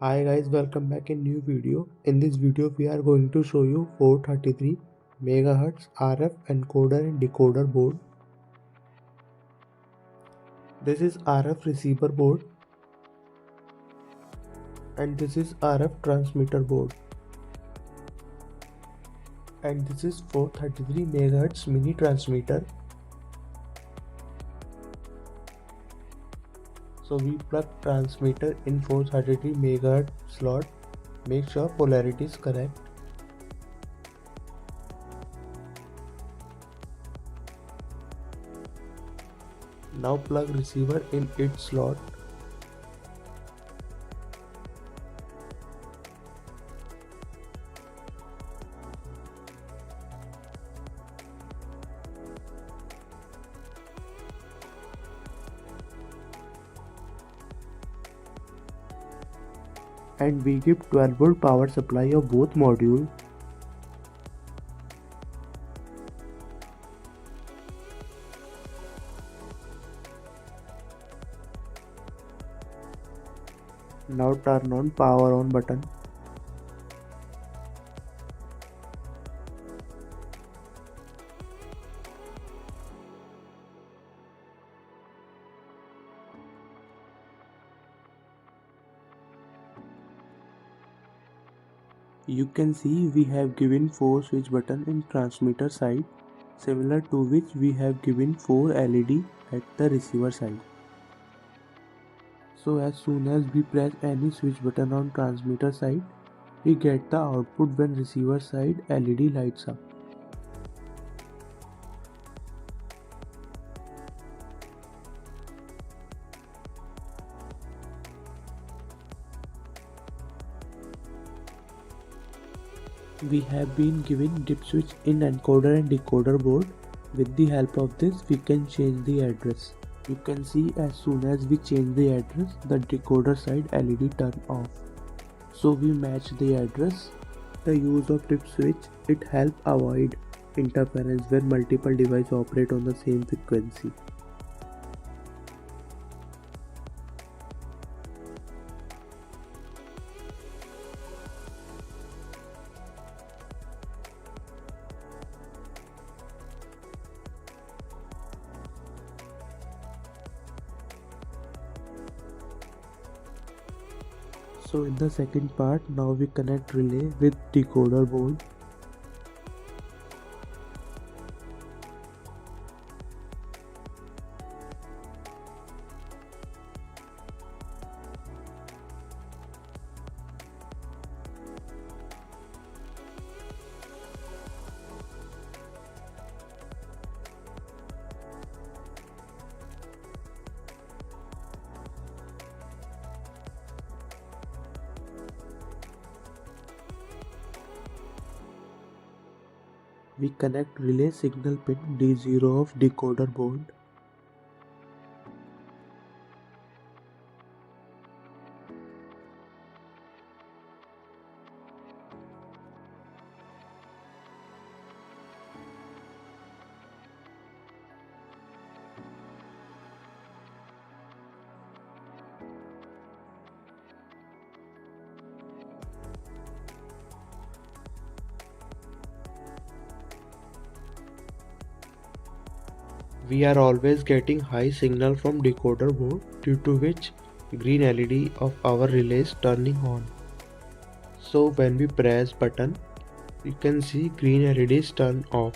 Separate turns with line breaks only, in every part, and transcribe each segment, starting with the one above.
Hi guys, welcome back in new video. In this video we are going to show you 433 MHz RF encoder and decoder board. This is RF receiver board and this is RF transmitter board. And this is 433 MHz mini transmitter. So we plug transmitter in 433 MHz slot. Make sure polarity is correct. Now plug receiver in its slot. And we give 12 volt power supply of both modules. Now turn on power on button. You can see we have given 4 switch button in transmitter side, similar to which we have given 4 LED at the receiver side. So as soon as we press any switch button on transmitter side, we get the output when receiver side LED lights up. We have been given dip switch in encoder and decoder board. With the help of this we can change the address. You can see as soon as we change the address, the decoder side LED turn off. So we match the address. The use of dip switch, it helps avoid interference when multiple devices operate on the same frequency. So in the second part, now we connect relay with decoder board. We connect relay signal pin D0 of decoder board. We are always getting high signal from decoder board, due to which green LED of our relay is turning on. So when we press button, you can see green LEDs turn off.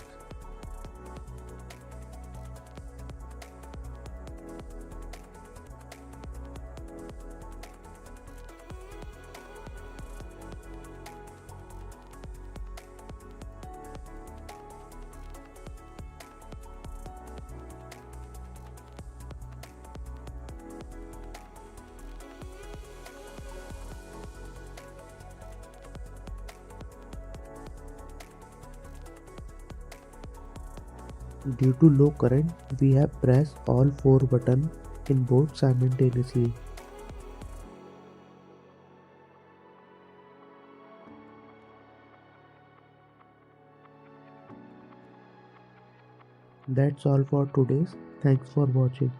Due to low current, we have pressed all 4 buttons in both simultaneously. That's all for today. Thanks for watching.